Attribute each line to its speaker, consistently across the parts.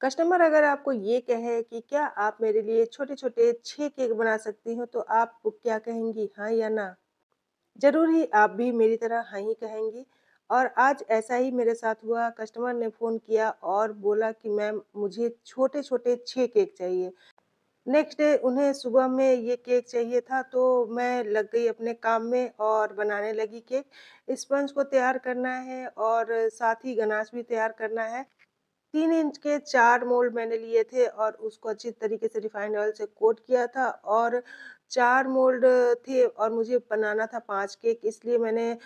Speaker 1: Customer अगर आपको ये कहे कि क्या आप मेरे लिए छोटे-छोटे 6 केक बना सकती हो, तो आप क्या कहेंगी, हाँ या ना? ज़रूर ही आप भी मेरी तरह हाँ ही कहेंगी। और आज ऐसा ही मेरे साथ हुआ, कस्टमर ने फ़ोन किया और बोला कि मैम मुझे छोटे-छोटे 6 केक चाहिए। नेक्स्ट डे उन्हें सुबह में ये केक चाहिए था, तो मैं लग गई अपने काम में और बनाने लगी केक। स्पंज को तैयार करना है और साथ ही गनाश भी तैयार करना है। 3 इंच के 4 मोल्ड मैंने लिए थे और उसको अच्छी तरीके से रिफाइंड ऑयल से कोट किया था और 4 मोल्ड थे और मुझे बनाना था 5 केक, इसलिए मैंने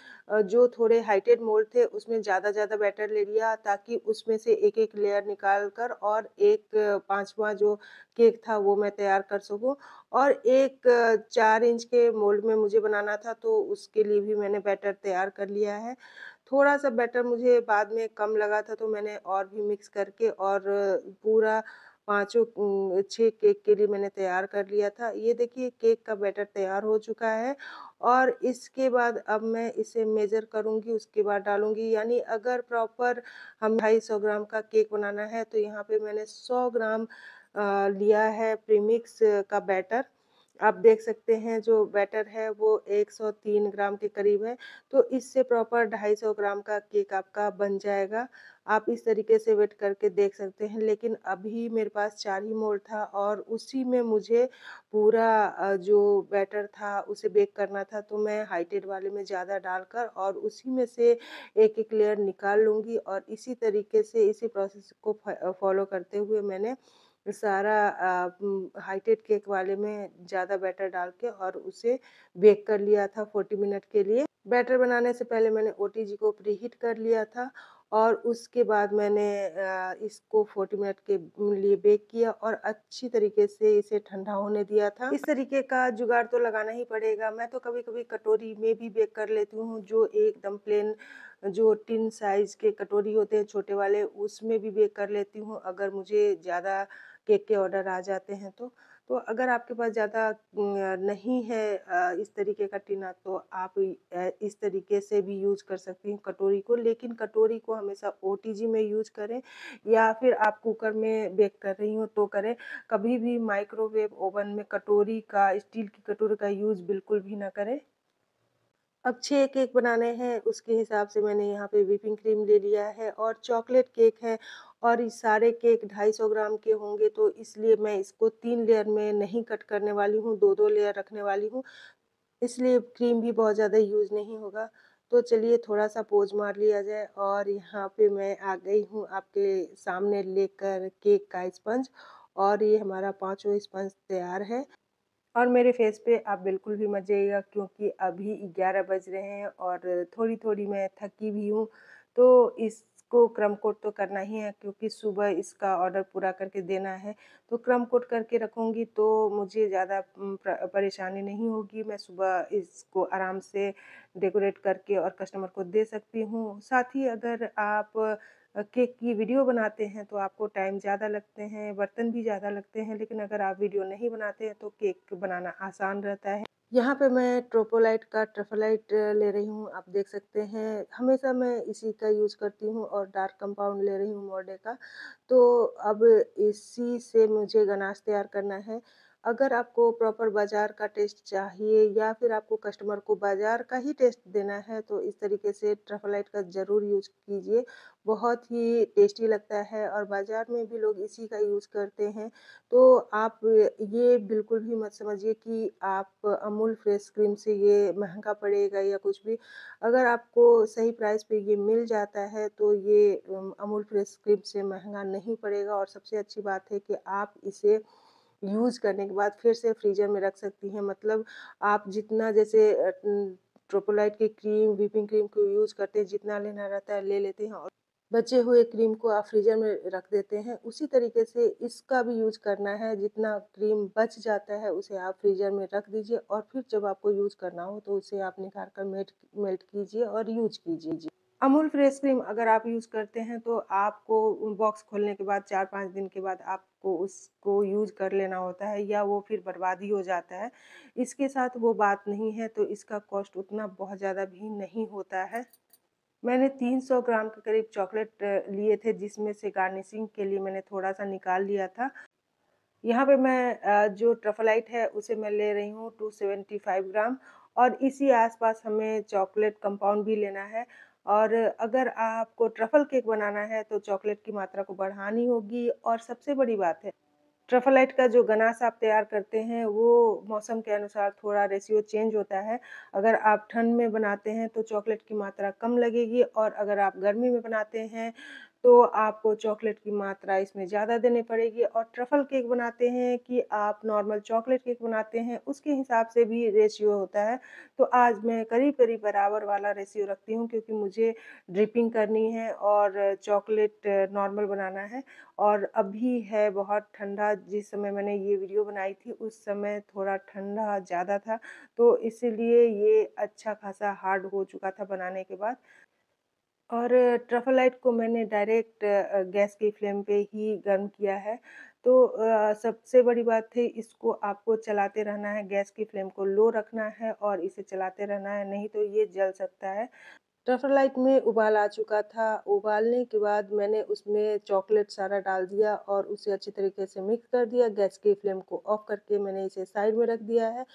Speaker 1: जो थोड़े हाइटेड मोल्ड थे उसमें ज़्यादा बैटर ले लिया ताकि उसमें से एक-एक लेयर निकाल कर और एक 5वाँ जो केक था वो मैं तैयार कर सकूँ। और एक 4 इंच के मोल्ड में मुझे बनाना था, तो उसके लिए भी मैंने बैटर तैयार कर लिया है। थोड़ा-सा बैटर मुझे बाद में कम लगा था, तो मैंने और भी मिक्स करके और पूरा पाँचों 6 केक के लिए मैंने तैयार कर लिया था। ये देखिए केक का बैटर तैयार हो चुका है और इसके बाद अब मैं इसे मेज़र करूँगी, उसके बाद डालूँगी। यानी अगर प्रॉपर हम 250 ग्राम का केक बनाना है, तो यहाँ पे मैंने 100 ग्राम लिया है प्रीमिक्स का बैटर। आप देख सकते हैं जो बैटर है वो 103 ग्राम के करीब है, तो इससे प्रॉपर 250 ग्राम का केक आपका बन जाएगा। आप इस तरीके से वेट करके देख सकते हैं, लेकिन अभी मेरे पास 4 ही मोल्ड था और उसी में मुझे पूरा जो बैटर था उसे बेक करना था, तो मैं हाइटेड वाले में ज़्यादा डालकर और उसी में से एक-एक लेयर निकाल लूँगी और इसी तरीके से इसी प्रोसेस को फॉलो करते हुए मैंने सारा हाइटेड केक वाले में ज़्यादा बैटर डाल के और उसे बेक कर लिया था 40 मिनट के लिए। बैटर बनाने से पहले मैंने ओटीजी को प्रीहीट कर लिया था और उसके बाद मैंने इसको 40 मिनट के लिए बेक किया और अच्छी तरीके से इसे ठंडा होने दिया था। इस तरीके का जुगाड़ तो लगाना ही पड़ेगा। मैं तो कभी-कभी कटोरी में भी बेक कर लेती हूँ, जो एकदम प्लेन जो टिन साइज़ के कटोरी होते हैं छोटे वाले, उसमें भी बेक कर लेती हूँ, अगर मुझे ज़्यादा केक के ऑर्डर आ जाते हैं तो। तो अगर आपके पास ज़्यादा नहीं है इस तरीके का टिना, तो आप इस तरीके से भी यूज़ कर सकती हैं कटोरी को, लेकिन कटोरी को हमेशा ओटीजी में यूज़ करें या फिर आप कुकर में बेक कर रही हो तो करें। कभी भी माइक्रोवेव ओवन में कटोरी का, स्टील की कटोरी का यूज़ बिल्कुल भी ना करें। अब 6 केक बनाने हैं, उसके हिसाब से मैंने यहाँ पे व्हिपिंग क्रीम ले लिया है और चॉकलेट केक है और ये सारे केक 250 ग्राम के होंगे, तो इसलिए मैं इसको 3 लेयर में नहीं कट करने वाली हूँ, 2-2 लेयर रखने वाली हूँ, इसलिए क्रीम भी बहुत ज़्यादा यूज़ नहीं होगा। तो चलिए थोड़ा-सा पोज़ मार लिया जाए और यहाँ पे मैं आ गई हूँ आपके सामने लेकर केक का स्पंज और ये हमारा पाँचों स्पंज तैयार है। और मेरे फेस पे आप बिल्कुल भी मत जाइएगा क्योंकि अभी 11 बज रहे हैं और थोड़ी-थोड़ी मैं थकी भी हूँ, तो इसको क्रम कोट तो करना ही है क्योंकि सुबह इसका ऑर्डर पूरा करके देना है। तो क्रम कोट करके रखूँगी तो मुझे ज़्यादा परेशानी नहीं होगी, मैं सुबह इसको आराम से डेकोरेट करके और कस्टमर को दे सकती हूँ। साथ ही अगर आप केक की वीडियो बनाते हैं तो आपको टाइम ज़्यादा लगते हैं, बर्तन भी ज़्यादा लगते हैं, लेकिन अगर आप वीडियो नहीं बनाते हैं तो केक बनाना आसान रहता है। यहाँ पे मैं ट्रोपोलाइट का ट्रफलाइट ले रही हूँ, आप देख सकते हैं। हमेशा मैं इसी का यूज़ करती हूँ और डार्क कंपाउंड ले रही हूँ मोर्डे का। तो अब इसी से मुझे गनाश तैयार करना है। अगर आपको प्रॉपर बाज़ार का टेस्ट चाहिए या फिर आपको कस्टमर को बाज़ार का ही टेस्ट देना है, तो इस तरीके से ट्रफलाइट का ज़रूर यूज़ कीजिए। बहुत ही टेस्टी लगता है और बाज़ार में भी लोग इसी का यूज़ करते हैं। तो आप ये बिल्कुल भी मत समझिए कि आप अमूल फ्रेश क्रीम से ये महँगा पड़ेगा या कुछ भी। अगर आपको सही प्राइस पे ये मिल जाता है तो ये अमूल फ्रेश क्रीम से महँगा नहीं पड़ेगा और सबसे अच्छी बात है कि आप इसे यूज़ करने के बाद फिर से फ्रीज़र में रख सकती हैं। मतलब आप जितना जैसे ट्रोपोलाइट की क्रीम, व्हिपिंग क्रीम को यूज़ करते हैं, जितना लेना रहता है ले लेते हैं और बचे हुए क्रीम को आप फ्रीज़र में रख देते हैं। उसी तरीके से इसका भी यूज़ करना है, जितना क्रीम बच जाता है उसे आप फ्रीज़र में रख दीजिए और फिर जब आपको यूज़ करना हो तो उसे आप निकाल कर मेल्ट कीजिए और यूज़ कीजिए। अमूल फ्रेश क्रीम अगर आप यूज़ करते हैं तो आपको बॉक्स खोलने के बाद 4-5 दिन के बाद आपको उसको यूज़ कर लेना होता है या वो फिर बर्बाद ही हो जाता है। इसके साथ वो बात नहीं है, तो इसका कॉस्ट उतना बहुत ज़्यादा भी नहीं होता है। मैंने 300 ग्राम के करीब चॉकलेट लिए थे, जिसमें से गार्निशिंग के लिए मैंने थोड़ा-सा निकाल लिया था। यहाँ पे मैं जो ट्रफलाइट है उसे मैं ले रही हूँ 275 ग्राम, और इसी आस-पास हमें चॉकलेट कंपाउंड भी लेना है। और अगर आपको ट्रफल केक बनाना है तो चॉकलेट की मात्रा को बढ़ानी होगी। और सबसे बड़ी बात है, ट्रफलाइट का जो गनाश आप तैयार करते हैं वो मौसम के अनुसार थोड़ा रेशियो चेंज होता है। अगर आप ठंड में बनाते हैं तो चॉकलेट की मात्रा कम लगेगी, और अगर आप गर्मी में बनाते हैं तो आपको चॉकलेट की मात्रा इसमें ज़्यादा देनी पड़ेगी। और ट्रफल केक बनाते हैं कि आप नॉर्मल चॉकलेट केक बनाते हैं, उसके हिसाब से भी रेशियो होता है। तो आज मैं करीब-करीब बराबर वाला रेशियो रखती हूँ, क्योंकि मुझे ड्रिपिंग करनी है और चॉकलेट नॉर्मल बनाना है। और अभी है बहुत ठंडा, जिस समय मैंने ये वीडियो बनाई थी उस समय थोड़ा ठंडा ज़्यादा था, तो इसीलिए ये अच्छा खासा हार्ड हो चुका था बनाने के बाद। और ट्रफलाइट को मैंने डायरेक्ट गैस की फ्लेम पे ही गर्म किया है। तो सबसे बड़ी बात है, इसको आपको चलाते रहना है, गैस की फ्लेम को लो रखना है और इसे चलाते रहना है, नहीं तो ये जल सकता है। ट्रफलाइट में उबाल आ चुका था। उबालने के बाद मैंने उसमें चॉकलेट सारा डाल दिया और उसे अच्छी तरीके से मिक्स कर दिया। गैस की फ्लेम को ऑफ करके मैंने इसे साइड में रख दिया है।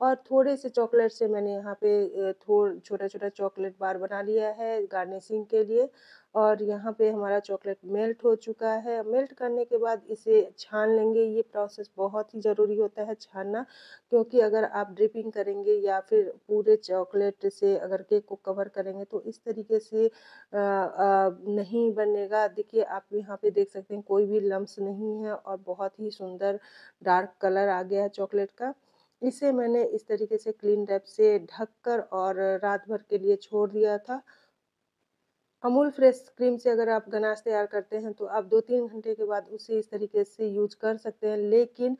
Speaker 1: और थोड़े से चॉकलेट से मैंने यहाँ पे छोटा-छोटा चॉकलेट बार बना लिया है गार्निशिंग के लिए। और यहाँ पे हमारा चॉकलेट मेल्ट हो चुका है। मेल्ट करने के बाद इसे छान लेंगे। ये प्रोसेस बहुत ही ज़रूरी होता है छानना, क्योंकि अगर आप ड्रिपिंग करेंगे या फिर पूरे चॉकलेट से अगर केक को कवर करेंगे तो इस तरीके से नहीं बनेगा। देखिए, आप यहाँ पे देख सकते हैं कोई भी लम्प्स नहीं है और बहुत ही सुंदर डार्क कलर आ गया है चॉकलेट का। इसे मैंने इस तरीके से क्लीन रैप से ढककर और रात भर के लिए छोड़ दिया था। अमूल फ्रेश क्रीम से अगर आप गनाश तैयार करते हैं तो आप 2-3 घंटे के बाद उसे इस तरीके से यूज़ कर सकते हैं। लेकिन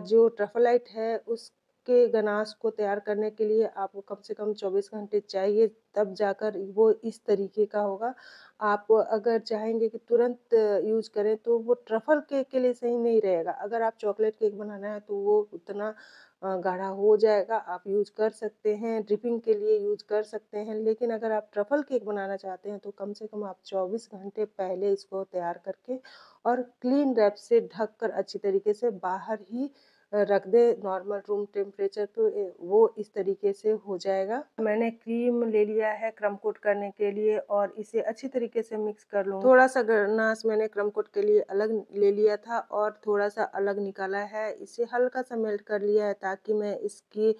Speaker 1: जो ट्रफलाइट है उसके गनाश को तैयार करने के लिए आपको कम से कम 24 घंटे चाहिए, तब जाकर वो इस तरीके का होगा। आप अगर चाहेंगे कि तुरंत यूज़ करें तो वो ट्रफल केक के लिए सही नहीं रहेगा। अगर आप चॉकलेट केक बनाना है तो वो उतना गाढ़ा हो जाएगा, आप यूज़ कर सकते हैं, ड्रिपिंग के लिए यूज़ कर सकते हैं। लेकिन अगर आप ट्रफल केक बनाना चाहते हैं तो कम से कम आप 24 घंटे पहले इसको तैयार करके और क्लीन रैप से ढककर अच्छी तरीके से बाहर ही रख दें नॉर्मल रूम टेम्परेचर पे। वो इस तरीके से हो जाएगा। मैंने क्रीम ले लिया है क्रम कोट करने के लिए और इसे अच्छी तरीके से मिक्स कर लूँगी। थोड़ा-सा गनाश मैंने क्रम कोट के लिए अलग ले लिया था और थोड़ा-सा अलग निकाला है। इसे हल्का-सा मेल्ट कर लिया है ताकि मैं इसके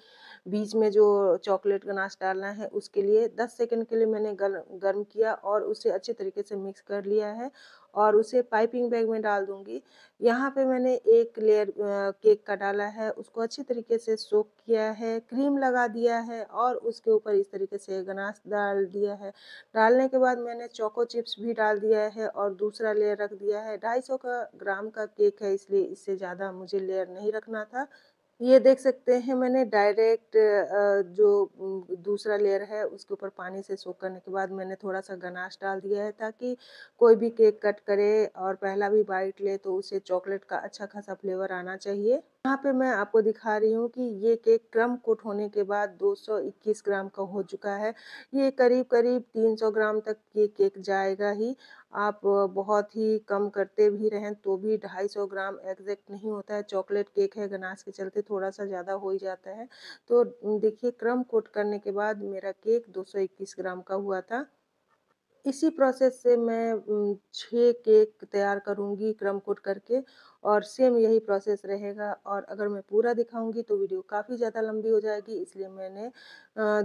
Speaker 1: बीच में जो चॉकलेट गनाश डालना है उसके लिए 10 सेकंड के लिए मैंने गर्म किया और उसे अच्छे तरीके से मिक्स कर लिया है और उसे पाइपिंग बैग में डाल दूँगी। यहाँ पे मैंने एक लेयर केक का डाला है, उसको अच्छी तरीके से सोक किया है, क्रीम लगा दिया है और उसके ऊपर इस तरीके से गनाश डाल दिया है। डालने के बाद मैंने चोको चिप्स भी डाल दिया है और दूसरा लेयर रख दिया है। 250 का ग्राम का केक है, इसलिए इससे ज़्यादा मुझे लेयर नहीं रखना था। ये देख सकते हैं मैंने डायरेक्ट जो दूसरा लेयर है उसके ऊपर पानी से सोक करने के बाद मैंने थोड़ा-सा गनाश डाल दिया है, ताकि कोई भी केक कट करे और पहला भी बाइट ले तो उसे चॉकलेट का अच्छा खासा फ्लेवर आना चाहिए। यहाँ पे मैं आपको दिखा रही हूँ कि ये केक क्रम कोट होने के बाद 221 ग्राम का हो चुका है। ये करीब-करीब 300 ग्राम तक ये केक जाएगा ही। आप बहुत ही कम करते भी रहें तो भी 250 ग्राम एग्ज़ैक्ट नहीं होता है। चॉकलेट केक है, गनाश के चलते थोड़ा-सा ज़्यादा हो ही जाता है। तो देखिए, क्रम कोट करने के बाद मेरा केक 221 ग्राम का हुआ था। इसी प्रोसेस से मैं 6 केक तैयार करूँगी क्रम कोट करके, और सेम यही प्रोसेस रहेगा। और अगर मैं पूरा दिखाऊँगी तो वीडियो काफ़ी ज़्यादा लंबी हो जाएगी, इसलिए मैंने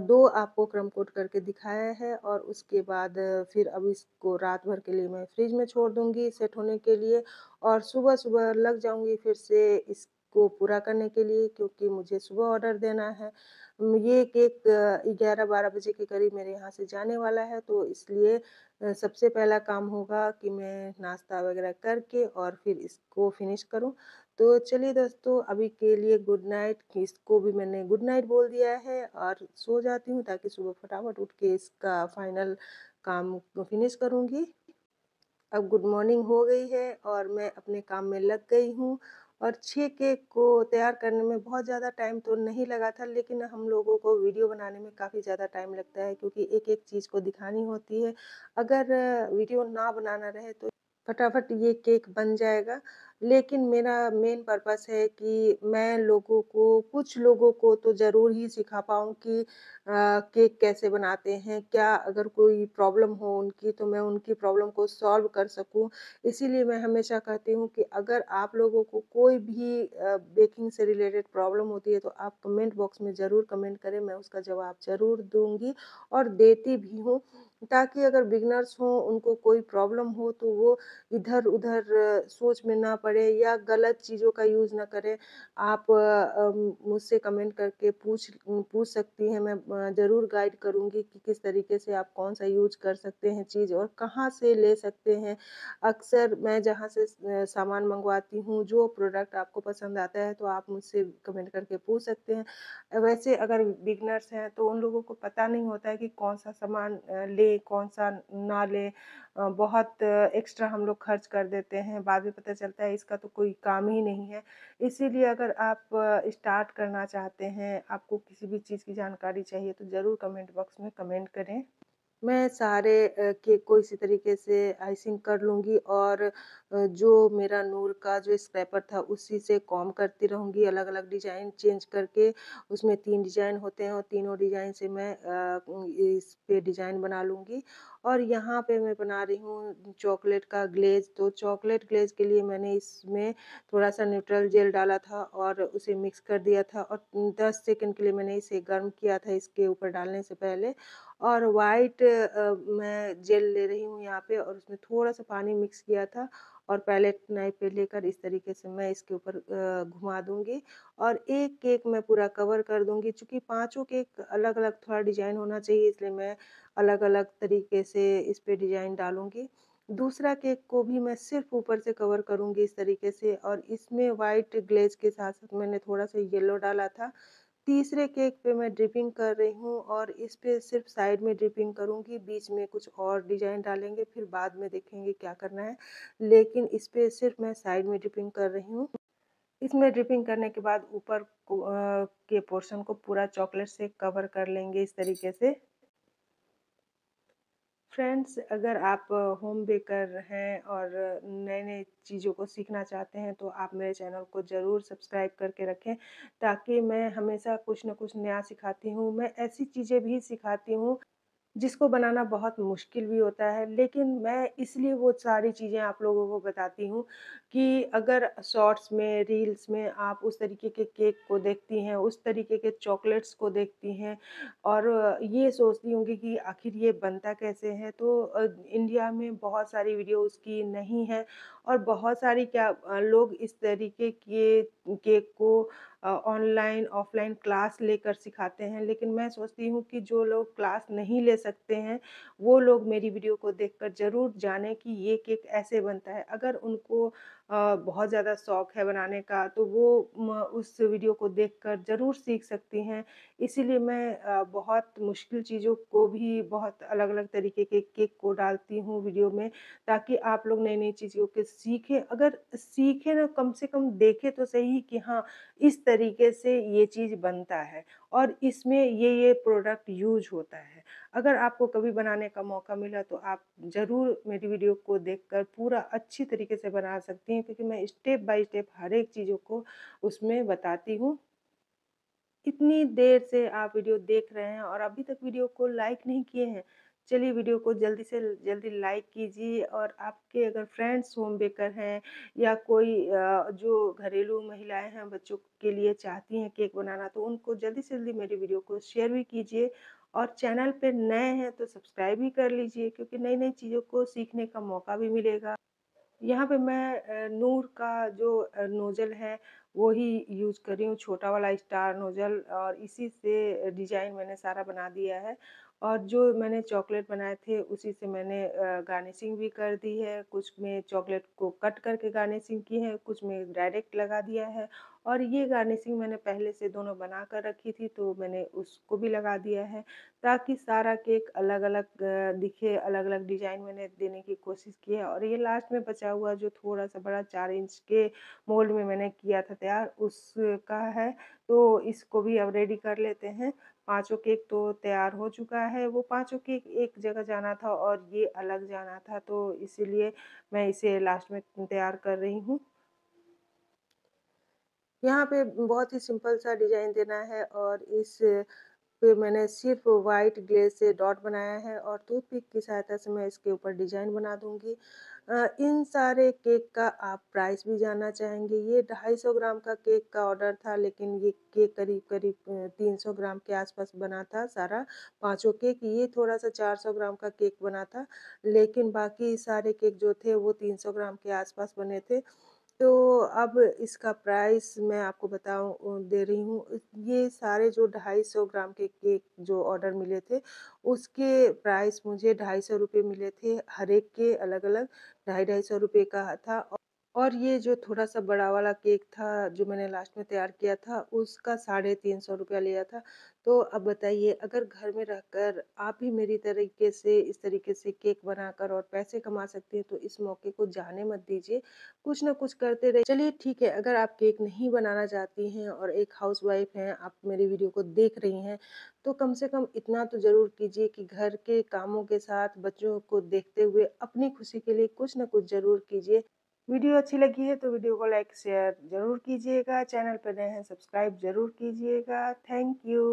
Speaker 1: 2 आपको क्रम कोट करके दिखाया है। और उसके बाद फिर अब इसको रात भर के लिए मैं फ्रिज में छोड़ दूँगी सेट होने के लिए, और सुबह-सुबह लग जाऊँगी फिर से इसको पूरा करने के लिए, क्योंकि मुझे सुबह ऑर्डर देना है। ये केक 11-12 बजे के करीब मेरे यहाँ से जाने वाला है, तो इसलिए सबसे पहला काम होगा कि मैं नाश्ता वगैरह करके और फिर इसको फिनिश करूँ। तो चलिए दोस्तों, अभी के लिए गुड नाइट। इसको भी मैंने गुड नाइट बोल दिया है और सो जाती हूँ, ताकि सुबह फटाफट उठ के इसका फाइनल काम को फिनिश करूँगी। अब गुड मॉर्निंग हो गई है और मैं अपने काम में लग गई हूँ। और 6 केक को तैयार करने में बहुत ज़्यादा टाइम तो नहीं लगा था, लेकिन हम लोगों को वीडियो बनाने में काफ़ी ज़्यादा टाइम लगता है क्योंकि एक-एक चीज़ को दिखानी होती है। अगर वीडियो ना बनाना रहे तो फटाफट ये केक बन जाएगा। लेकिन मेरा मेन पर्पस है कि मैं लोगों को कुछ लोगों को तो ज़रूर ही सिखा पाऊँ कि केक कैसे बनाते हैं, क्या अगर कोई प्रॉब्लम हो उनकी तो मैं उनकी प्रॉब्लम को सॉल्व कर सकूँ। इसीलिए मैं हमेशा कहती हूँ कि अगर आप लोगों को कोई भी बेकिंग से रिलेटेड प्रॉब्लम होती है तो आप कमेंट बॉक्स में ज़रूर कमेंट करें, मैं उसका जवाब ज़रूर दूँगी और देती भी हूँ। ताकि अगर बिगिनर्स हों, उनको कोई प्रॉब्लम हो तो वो इधर-उधर सोच में ना पड़े या गलत चीज़ों का यूज़ ना करें। आप मुझसे कमेंट करके पूछ सकती हैं, मैं ज़रूर गाइड करूँगी कि किस तरीके से आप कौन-सा यूज़ कर सकते हैं चीज़ और कहाँ से ले सकते हैं। अक्सर मैं जहाँ से सामान मँगवाती हूँ, जो प्रोडक्ट आपको पसंद आता है तो आप मुझसे कमेंट करके पूछ सकते हैं। वैसे अगर बिगिनर्स हैं तो उन लोगों को पता नहीं होता है कि कौन-सा सामान लें, कौन-सा ना लें। बहुत एक्स्ट्रा हम लोग खर्च कर देते हैं, बाद में पता चलता है इसका तो कोई काम ही नहीं है। इसीलिए अगर आप स्टार्ट करना चाहते हैं, आपको किसी भी चीज़ की जानकारी चाहिए तो ज़रूर कमेंट बॉक्स में कमेंट करें। मैं सारे केक को इसी तरीके से आइसिंग कर लूँगी और जो मेरा नूर का जो स्क्रैपर था उसी से कॉम्ब करती रहूँगी, अलग-अलग डिज़ाइन चेंज करके। उसमें 3 डिज़ाइन होते हैं और तीनों डिज़ाइन से मैं इस पे डिज़ाइन बना लूँगी। और यहाँ पे मैं बना रही हूँ चॉकलेट का ग्लेज़, तो चॉकलेट ग्लेज़ के लिए मैंने इसमें थोड़ा-सा न्यूट्रल जेल डाला था और उसे मिक्स कर दिया था और 10 सेकंड के लिए मैंने इसे गर्म किया था इसके ऊपर डालने से पहले। और व्हाइट मैं जेल ले रही हूँ यहाँ पे और उसमें थोड़ा-सा पानी मिक्स किया था और पैलेट नाइफ पे लेकर इस तरीके से मैं इसके ऊपर घुमा दूँगी और एक केक मैं पूरा कवर कर दूँगी। चूँकि पाँचों केक अलग-अलग थोड़ा डिज़ाइन होना चाहिए इसलिए मैं अलग-अलग तरीके से इस पे डिज़ाइन डालूँगी। दूसरा केक को भी मैं सिर्फ़ ऊपर से कवर करूँगी इस तरीके से और इसमें व्हाइट ग्लेज़ के साथ-साथ मैंने थोड़ा-सा येलो डाला था। तीसरे केक पे मैं ड्रिपिंग कर रही हूँ और इस पे सिर्फ़ साइड में ड्रिपिंग करूँगी, बीच में कुछ और डिज़ाइन डालेंगे, फिर बाद में देखेंगे क्या करना है। लेकिन इस पे सिर्फ़ मैं साइड में ड्रिपिंग कर रही हूँ। इसमें ड्रिपिंग करने के बाद ऊपर के पोर्शन को पूरा चॉकलेट से कवर कर लेंगे इस तरीके से। फ्रेंड्स, अगर आप होम बेकर हैं और नए-नए चीज़ों को सीखना चाहते हैं, तो आप मेरे चैनल को ज़रूर सब्सक्राइब करके रखें, ताकि मैं हमेशा कुछ न कुछ नया सिखाती हूँ। मैं ऐसी चीज़ें भी सिखाती हूँ जिसको बनाना बहुत मुश्किल भी होता है, लेकिन मैं इसलिए वो सारी चीज़ें आप लोगों को बताती हूँ कि अगर शॉर्ट्स में, रील्स में आप उस तरीके के केक को देखती हैं, उस तरीके के चॉकलेट्स को देखती हैं और ये सोचती होंगी कि आखिर ये बनता कैसे है, तो इंडिया में बहुत सारी वीडियो उसकी नहीं है और बहुत सारी लोग इस तरीके के केक को ऑनलाइन, ऑफ़लाइन क्लास लेकर सिखाते हैं, लेकिन मैं सोचती हूँ कि जो लोग क्लास नहीं ले सकते हैं, वो लोग मेरी वीडियो को देखकर ज़रूर जानें कि ये केक ऐसे बनता है। अगर उनको बहुत ज़्यादा शौक है बनाने का, तो वो उस वीडियो को देखकर ज़रूर सीख सकती हैं। इसीलिए मैं बहुत मुश्किल चीज़ों को भी बहुत अलग-अलग तरीके के केक को डालती हूँ वीडियो में, ताकि आप लोग नई-नई चीज़ों को सीखें। अगर सीखें ना, कम से कम देखें तो सही कि हाँ, इस तरीके से ये चीज़ बनता है और इसमें ये प्रोडक्ट यूज़ होता है। अगर आपको कभी बनाने का मौका मिला तो आप ज़रूर मेरी वीडियो को देखकर पूरा अच्छी तरीके से बना सकती हैं, क्योंकि मैं स्टेप बाय स्टेप हर एक चीज़ों को उसमें बताती हूँ। इतनी देर से आप वीडियो देख रहे हैं और अभी तक वीडियो को लाइक नहीं किए हैं, चलिए वीडियो को जल्दी से जल्दी लाइक कीजिए और आपके अगर फ्रेंड्स होम बेकर हैं या कोई जो घरेलू महिलाएं हैं बच्चों के लिए चाहती हैं केक बनाना, तो उनको जल्दी से जल्दी मेरी वीडियो को शेयर भी कीजिए और चैनल पे नए हैं तो सब्सक्राइब भी कर लीजिए, क्योंकि नई-नई चीज़ों को सीखने का मौका भी मिलेगा। यहाँ पे मैं नूर का जो नोज़ल है वो ही यूज़ कर रही हूँ, छोटा वाला स्टार नोज़ल, और इसी से डिज़ाइन मैंने सारा बना दिया है और जो मैंने चॉकलेट बनाए थे उसी से मैंने गार्निशिंग भी कर दी है। कुछ में चॉकलेट को कट करके गार्निशिंग की है, कुछ में डायरेक्ट लगा दिया है। और ये गार्निशिंग मैंने पहले से दोनों बना कर रखी थी, तो मैंने उसको भी लगा दिया है ताकि सारा केक अलग-अलग दिखे, अलग-अलग डिज़ाइन मैंने देने की कोशिश की है। और ये लास्ट में बचा हुआ जो थोड़ा-सा बड़ा 4 इंच के मोल्ड में मैंने किया था तैयार, उसका है। तो इसको भी अब रेडी कर लेते हैं। पाँचों केक तो तैयार हो चुका है, वो पाँचों केक एक जगह जाना था और ये अलग जाना था, तो इसीलिए मैं इसे लास्ट में तैयार कर रही हूँ। यहाँ पे बहुत ही सिंपल सा डिज़ाइन देना है और इस पे मैंने सिर्फ़ व्हाइट ग्लेज़ से डॉट बनाया है और टूथपिक की सहायता से मैं इसके ऊपर डिज़ाइन बना दूँगी। इन सारे केक का आप प्राइस भी जानना चाहेंगे। ये 250 ग्राम का केक का ऑर्डर था, लेकिन ये केक करीब-करीब 300 ग्राम के आस-पास बना था सारा, पाँचों केक। ये थोड़ा-सा 400 ग्राम का केक बना था, लेकिन बाकी सारे केक जो थे वो 300 ग्राम के आस-पास बने थे। तो अब इसका प्राइस मैं आपको दे रही हूँ। ये सारे जो 250 ग्राम के केक जो ऑर्डर मिले थे, उसके प्राइस मुझे ₹250 मिले थे, हर एक के अलग-अलग ढाई-ढाई सौ रुपए का था। और ये जो थोड़ा-सा बड़ा वाला केक था, जो मैंने लास्ट में तैयार किया था, उसका ₹350 लिया था। तो अब बताइए, अगर घर में रहकर आप भी मेरी तरीके से इस तरीके से केक बनाकर और पैसे कमा सकती हैं, तो इस मौके को जाने मत दीजिए। कुछ ना कुछ करते रहिए। चलिए ठीक है, अगर आप केक नहीं बनाना चाहती हैं और एक हाउसवाइफ़ हैं, आप मेरी वीडियो को देख रही हैं, तो कम से कम इतना तो ज़रूर कीजिए कि घर के कामों के साथ बच्चों को देखते हुए अपनी खुशी के लिए कुछ न कुछ ज़रूर कीजिए। वीडियो अच्छी लगी है तो वीडियो को लाइक शेयर ज़रूर कीजिएगा। चैनल पर नए हैं सब्सक्राइब ज़रूर कीजिएगा। Thank you.